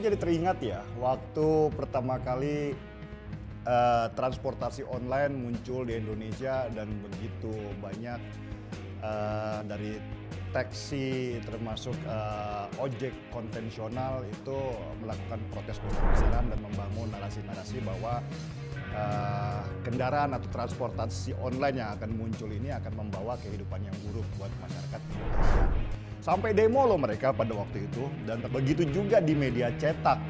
jadi teringat ya, waktu pertama kali transportasi online muncul di Indonesia dan begitu banyak dari taksi termasuk ojek konvensional itu melakukan protes besar-besaran dan membangun narasi-narasi bahwa kendaraan atau transportasi online yang akan muncul ini akan membawa kehidupan yang buruk buat masyarakat Indonesia. Sampai demo loh mereka pada waktu itu, dan begitu juga di media cetak.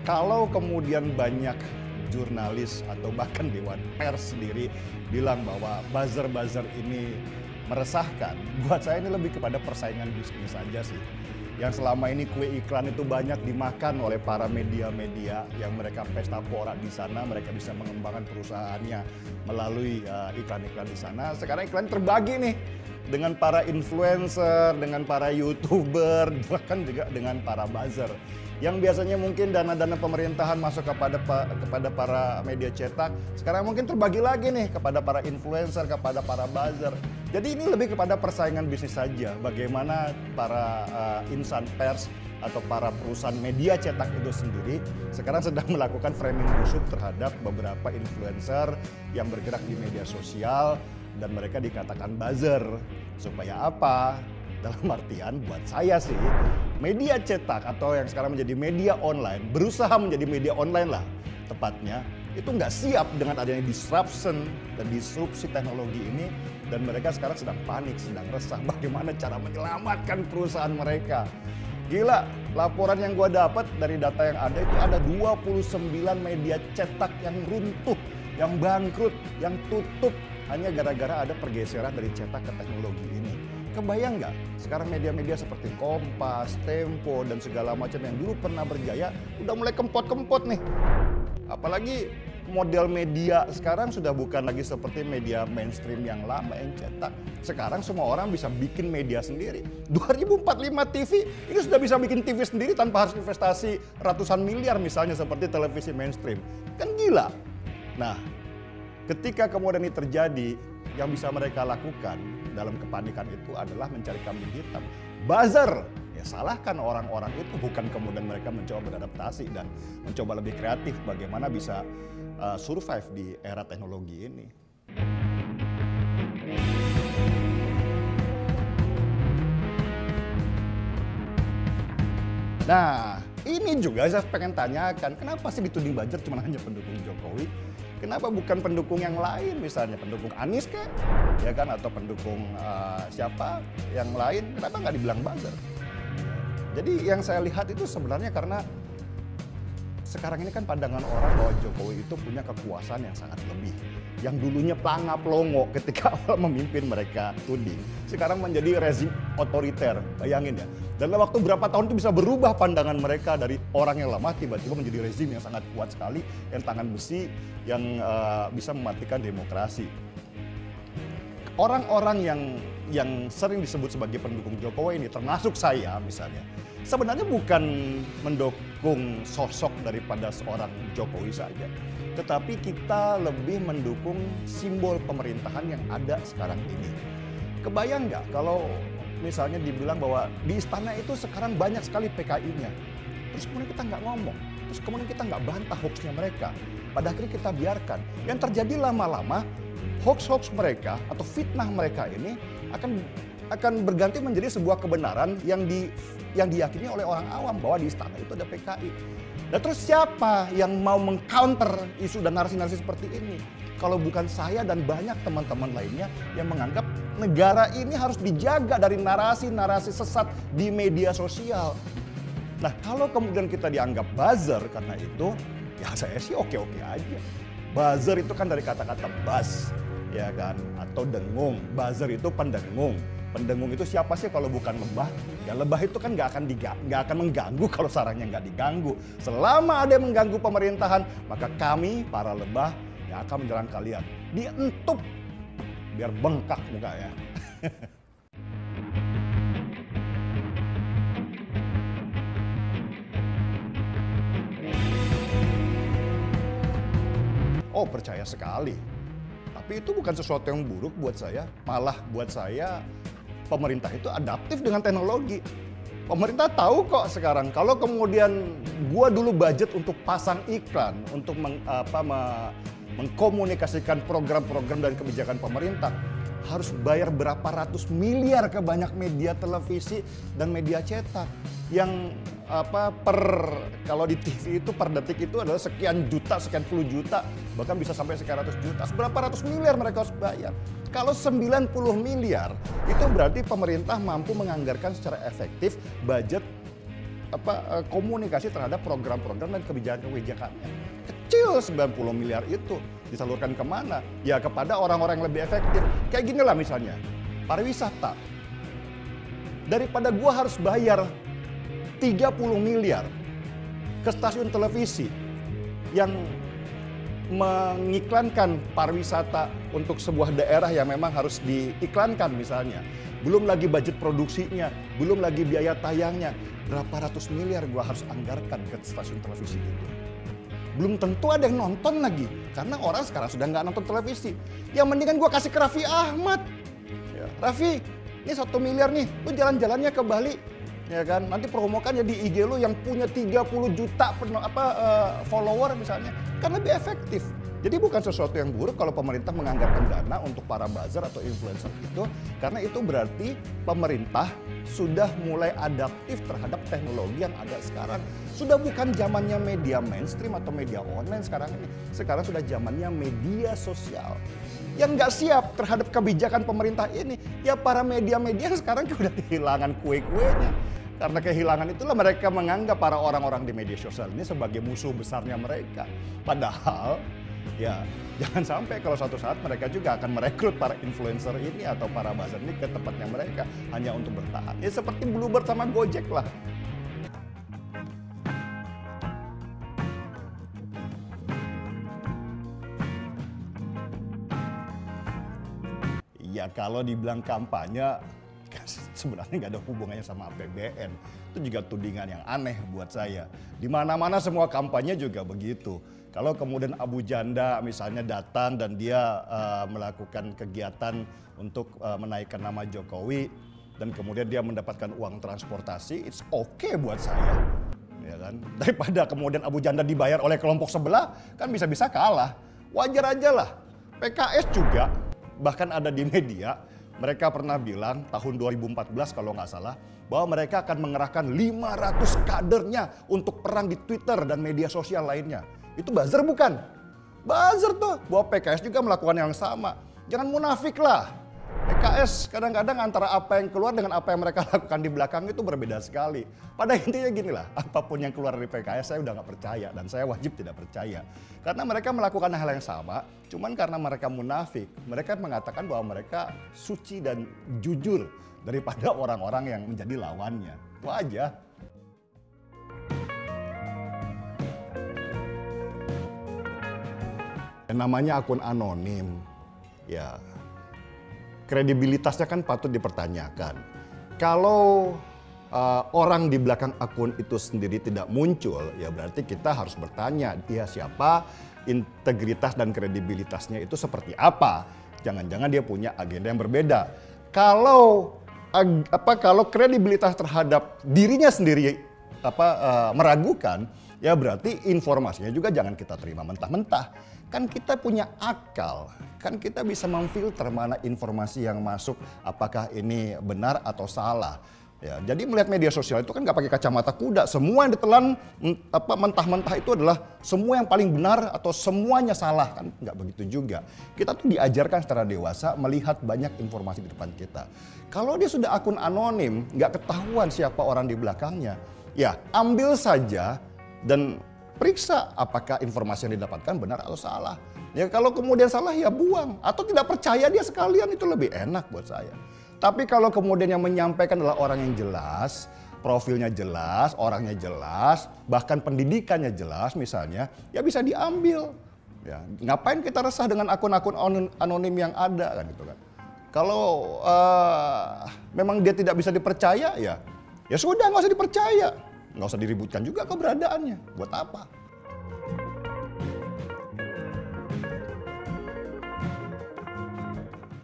Kalau kemudian banyak jurnalis atau bahkan dewan pers sendiri bilang bahwa buzzer-buzzer ini meresahkan, buat saya ini lebih kepada persaingan bisnis saja sih. Yang selama ini kue iklan itu banyak dimakan oleh para media-media yang mereka pesta pora di sana, mereka bisa mengembangkan perusahaannya melalui iklan-iklan di sana. Sekarang iklan terbagi nih dengan para influencer, dengan para YouTuber, bahkan juga dengan para buzzer. Yang biasanya mungkin dana-dana pemerintahan masuk kepada para media cetak, sekarang mungkin terbagi lagi nih kepada para influencer, kepada para buzzer. Jadi ini lebih kepada persaingan bisnis saja. Bagaimana para insan pers atau para perusahaan media cetak itu sendiri sekarang sedang melakukan framing busuk terhadap beberapa influencer yang bergerak di media sosial dan mereka dikatakan buzzer. Supaya apa? Dalam artian buat saya sih, media cetak atau yang sekarang menjadi media online, berusaha menjadi media online lah tepatnya, itu nggak siap dengan adanya disruption dan disrupsi teknologi ini, dan mereka sekarang sedang panik, sedang resah bagaimana cara menyelamatkan perusahaan mereka. Gila, laporan yang gue dapat dari data yang ada itu ada 29 media cetak yang runtuh, yang bangkrut, yang tutup hanya gara-gara ada pergeseran dari cetak ke teknologi ini. Kebayang nggak? Sekarang media-media seperti Kompas, Tempo, dan segala macam yang dulu pernah berjaya udah mulai kempot-kempot nih. Apalagi model media sekarang sudah bukan lagi seperti media mainstream yang lama yang cetak. Sekarang semua orang bisa bikin media sendiri. 2045 TV ini sudah bisa bikin TV sendiri tanpa harus investasi ratusan miliar misalnya seperti televisi mainstream. Kan gila. Nah, ketika kemudian ini terjadi, yang bisa mereka lakukan dalam kepanikan itu adalah mencari kambing hitam. Buzzer, ya salahkan orang-orang itu, bukan kemudian mereka mencoba beradaptasi dan mencoba lebih kreatif bagaimana bisa survive di era teknologi ini. Nah, ini juga saya pengen tanyakan, kenapa sih dituding buzzer cuma hanya pendukung Jokowi? Kenapa bukan pendukung yang lain, misalnya pendukung Anies kek, ya kan, atau pendukung siapa yang lain? Kenapa nggak dibilang buzzer? Jadi yang saya lihat itu sebenarnya karena sekarang ini kan pandangan orang bahwa Jokowi itu punya kekuasaan yang sangat lebih. Yang dulunya pelangap longo ketika awal memimpin mereka tuding, sekarang menjadi rezim otoriter, bayangin ya. Dalam waktu berapa tahun itu bisa berubah pandangan mereka dari orang yang lama tiba-tiba menjadi rezim yang sangat kuat sekali, yang tangan besi, yang bisa mematikan demokrasi. Orang-orang yang sering disebut sebagai pendukung Jokowi ini, termasuk saya misalnya, sebenarnya bukan mendukung sosok daripada seorang Jokowi saja, tetapi kita lebih mendukung simbol pemerintahan yang ada sekarang ini. Kebayang nggak kalau misalnya dibilang bahwa di istana itu sekarang banyak sekali PKI-nya, terus kemudian kita nggak ngomong, terus kemudian kita nggak bantah hoax-nya mereka, pada akhirnya kita biarkan. Yang terjadi lama-lama, hoax-hoax mereka atau fitnah mereka ini akan berganti menjadi sebuah kebenaran yang diyakini oleh orang awam bahwa di istana itu ada PKI. Dan terus siapa yang mau mengcounter isu dan narasi-narasi seperti ini? Kalau bukan saya dan banyak teman-teman lainnya yang menganggap negara ini harus dijaga dari narasi-narasi sesat di media sosial. Nah, kalau kemudian kita dianggap buzzer karena itu, ya saya sih oke-oke aja. Buzzer itu kan dari kata-kata buzz, ya kan, atau dengung. Buzzer itu pendengung. Pendengung itu siapa sih kalau bukan lebah? Ya lebah itu kan nggak akan mengganggu kalau sarangnya nggak diganggu. Selama ada yang mengganggu pemerintahan, maka kami para lebah yang akan menyerang kalian. Dientup biar bengkak mukanya. Oh, percaya sekali. Tapi itu bukan sesuatu yang buruk buat saya. Malah buat saya pemerintah itu adaptif dengan teknologi. Pemerintah tahu kok sekarang kalau kemudian gua dulu budget untuk pasang iklan untuk mengkomunikasikan program-program dan kebijakan pemerintah harus bayar berapa ratus miliar ke banyak media televisi dan media cetak yang kalau di TV itu per detik itu adalah sekian juta, sekian puluh juta, bahkan bisa sampai sekian ratus juta. Berapa ratus miliar mereka harus bayar. Kalau 90 miliar itu berarti pemerintah mampu menganggarkan secara efektif budget komunikasi terhadap program-program dan kebijakan-kebijakannya. Kecil 90 miliar itu disalurkan kemana? Ya kepada orang-orang yang lebih efektif. Kayak gini lah misalnya, pariwisata. Daripada gua harus bayar 30 miliar ke stasiun televisi yang mengiklankan pariwisata untuk sebuah daerah yang memang harus diiklankan misalnya. Belum lagi budget produksinya, belum lagi biaya tayangnya. Berapa ratus miliar gua harus anggarkan ke stasiun televisi itu. Belum tentu ada yang nonton lagi, karena orang sekarang sudah nggak nonton televisi. Yang mendingan gua kasih ke Raffi Ahmad. Ya, Raffi, ini 1 miliar nih, lu jalan-jalannya ke Bali. Ya kan, nanti promokan ya di IG lu yang punya 30 juta follower misalnya, kan lebih efektif. Jadi bukan sesuatu yang buruk kalau pemerintah menganggarkan dana untuk para buzzer atau influencer itu, karena itu berarti pemerintah sudah mulai adaptif terhadap teknologi yang ada sekarang. Sudah bukan zamannya media mainstream atau media online sekarang ini. Sekarang sudah zamannya media sosial. Yang nggak siap terhadap kebijakan pemerintah ini, ya para media-media sekarang sudah kehilangan kue-kuenya. Karena kehilangan itulah mereka menganggap para orang-orang di media sosial ini sebagai musuh besarnya mereka. Padahal ya jangan sampai kalau suatu saat mereka juga akan merekrut para influencer ini atau para buzzer ini ke tempatnya mereka hanya untuk bertahan. Ya seperti Bluebird sama Gojek lah. Ya kalau dibilang kampanye, sebenarnya nggak ada hubungannya sama APBN. Itu juga tudingan yang aneh buat saya. Di mana-mana semua kampanye juga begitu. Kalau kemudian Abu Janda misalnya datang dan dia melakukan kegiatan untuk menaikkan nama Jokowi dan kemudian dia mendapatkan uang transportasi, it's okay buat saya. Ya kan? Daripada kemudian Abu Janda dibayar oleh kelompok sebelah, kan bisa-bisa kalah. Wajar aja lah. PKS juga bahkan ada di media. Mereka pernah bilang tahun 2014 kalau nggak salah, bahwa mereka akan mengerahkan 500 kadernya untuk perang di Twitter dan media sosial lainnya. Itu buzzer bukan? Buzzer tuh, bahwa PKS juga melakukan yang sama. Jangan munafik lah. PKS kadang-kadang antara apa yang keluar dengan apa yang mereka lakukan di belakang itu berbeda sekali. Pada intinya gini lah, apapun yang keluar dari PKS saya udah nggak percaya dan saya wajib tidak percaya. Karena mereka melakukan hal yang sama, cuman karena mereka munafik, mereka mengatakan bahwa mereka suci dan jujur daripada orang-orang yang menjadi lawannya. Itu aja. Yang namanya akun anonim, ya kredibilitasnya kan patut dipertanyakan. Kalau orang di belakang akun itu sendiri tidak muncul, ya berarti kita harus bertanya, dia siapa, integritas dan kredibilitasnya itu seperti apa. Jangan-jangan dia punya agenda yang berbeda. Kalau kredibilitas terhadap dirinya sendiri meragukan, ya berarti informasinya juga jangan kita terima mentah-mentah. Kan kita punya akal, kan kita bisa memfilter mana informasi yang masuk, apakah ini benar atau salah. Ya, jadi melihat media sosial itu kan nggak pakai kacamata kuda. Semua yang ditelan mentah-mentah itu adalah semua yang paling benar atau semuanya salah, kan nggak begitu juga. Kita tuh diajarkan secara dewasa melihat banyak informasi di depan kita. Kalau dia sudah akun anonim, nggak ketahuan siapa orang di belakangnya, ya ambil saja dan periksa apakah informasi yang didapatkan benar atau salah. Ya kalau kemudian salah ya buang. Atau tidak percaya dia sekalian, itu lebih enak buat saya. Tapi kalau kemudian yang menyampaikan adalah orang yang jelas, profilnya jelas, orangnya jelas, bahkan pendidikannya jelas misalnya, ya bisa diambil. Ya, ngapain kita resah dengan akun-akun anonim yang ada kan gitu kan. Kalau memang dia tidak bisa dipercaya ya sudah nggak usah dipercaya. Nggak usah diributkan juga keberadaannya. Buat apa?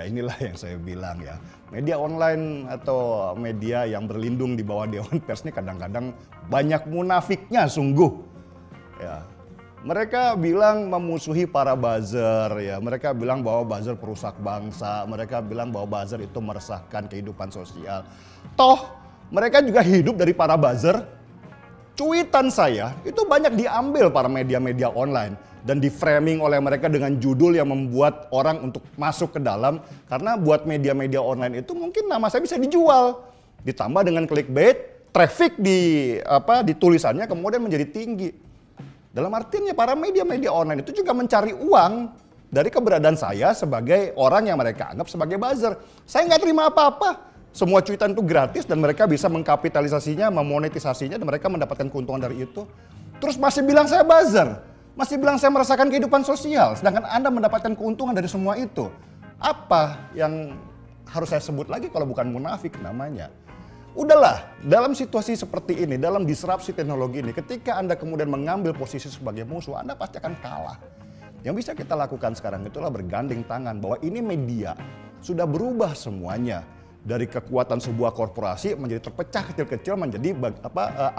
Ya inilah yang saya bilang ya, media online atau media yang berlindung di bawah Dewan Pers ini kadang-kadang banyak munafiknya sungguh. Ya, mereka bilang memusuhi para buzzer ya, mereka bilang bahwa buzzer perusak bangsa, mereka bilang bahwa buzzer itu meresahkan kehidupan sosial. Toh mereka juga hidup dari para buzzer. Cuitan saya itu banyak diambil para media-media online dan di-framing oleh mereka dengan judul yang membuat orang untuk masuk ke dalam, karena buat media-media online itu mungkin nama saya bisa dijual. Ditambah dengan clickbait, traffic di tulisannya kemudian menjadi tinggi. Dalam artinya para media-media online itu juga mencari uang dari keberadaan saya sebagai orang yang mereka anggap sebagai buzzer. Saya nggak terima apa-apa. Semua cuitan itu gratis dan mereka bisa mengkapitalisasinya, memonetisasinya, dan mereka mendapatkan keuntungan dari itu. Terus masih bilang saya buzzer, masih bilang saya merasakan kehidupan sosial, sedangkan Anda mendapatkan keuntungan dari semua itu. Apa yang harus saya sebut lagi kalau bukan munafik namanya? Udahlah, dalam situasi seperti ini, dalam disrupsi teknologi ini, ketika Anda kemudian mengambil posisi sebagai musuh, Anda pasti akan kalah. Yang bisa kita lakukan sekarang itulah bergandeng tangan bahwa ini media sudah berubah semuanya. Dari kekuatan sebuah korporasi menjadi terpecah kecil-kecil menjadi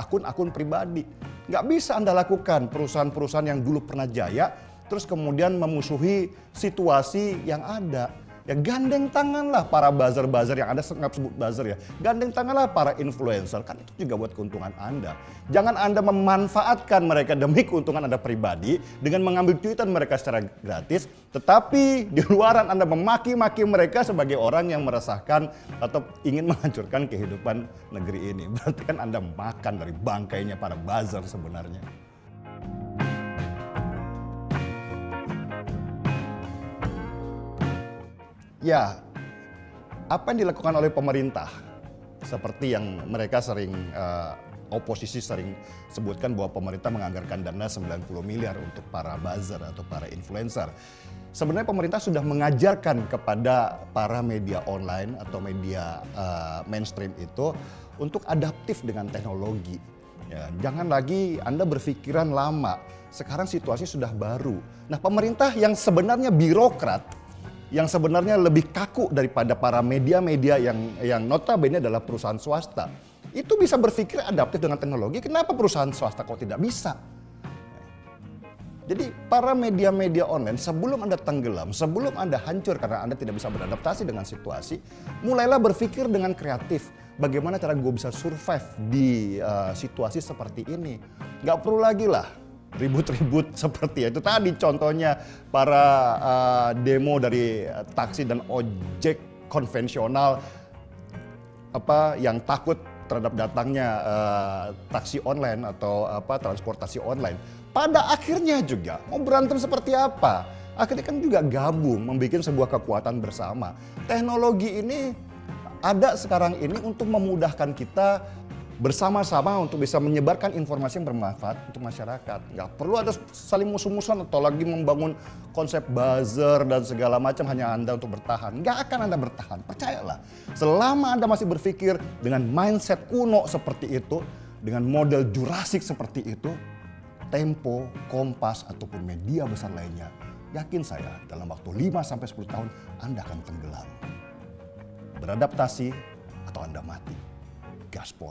akun-akun pribadi. Nggak bisa Anda lakukan perusahaan-perusahaan yang dulu pernah jaya, terus kemudian memusuhi situasi yang ada. Ya gandeng tanganlah para buzzer-buzzer yang Anda sebut buzzer ya. Gandeng tanganlah para influencer, kan itu juga buat keuntungan Anda. Jangan Anda memanfaatkan mereka demi keuntungan Anda pribadi dengan mengambil cuitan mereka secara gratis, tetapi di luaran Anda memaki-maki mereka sebagai orang yang meresahkan atau ingin menghancurkan kehidupan negeri ini. Berarti kan Anda makan dari bangkainya para buzzer sebenarnya. Ya, apa yang dilakukan oleh pemerintah, seperti yang mereka sering, oposisi sering sebutkan bahwa pemerintah menganggarkan dana 90 miliar untuk para buzzer atau para influencer. Sebenarnya pemerintah sudah mengajarkan kepada para media online atau media mainstream itu untuk adaptif dengan teknologi. Ya, jangan lagi Anda berpikiran lama, sekarang situasi sudah baru. Nah, pemerintah yang sebenarnya birokrat, yang sebenarnya lebih kaku daripada para media-media yang notabene adalah perusahaan swasta, itu bisa berpikir adaptif dengan teknologi. Kenapa perusahaan swasta kok tidak bisa? Jadi para media-media online sebelum Anda tenggelam, sebelum Anda hancur karena Anda tidak bisa beradaptasi dengan situasi, mulailah berpikir dengan kreatif. Bagaimana cara gue bisa survive di situasi seperti ini? Gak perlu lagi lah ribut-ribut seperti itu tadi contohnya para demo dari taksi dan ojek konvensional yang takut terhadap datangnya taksi online atau transportasi online. Pada akhirnya juga mau berantem seperti apa? Akhirnya kan juga gabung membuat sebuah kekuatan bersama. Teknologi ini ada sekarang ini untuk memudahkan kita bersama-sama untuk bisa menyebarkan informasi yang bermanfaat untuk masyarakat. Nggak perlu ada saling musuh-musuhan atau lagi membangun konsep buzzer dan segala macam hanya Anda untuk bertahan. Nggak akan Anda bertahan, percayalah. Selama Anda masih berpikir dengan mindset kuno seperti itu, dengan model Jurassic seperti itu, Tempo, Kompas, ataupun media besar lainnya, yakin saya dalam waktu 5-10 tahun Anda akan tenggelam. Beradaptasi atau Anda mati. Gaspol.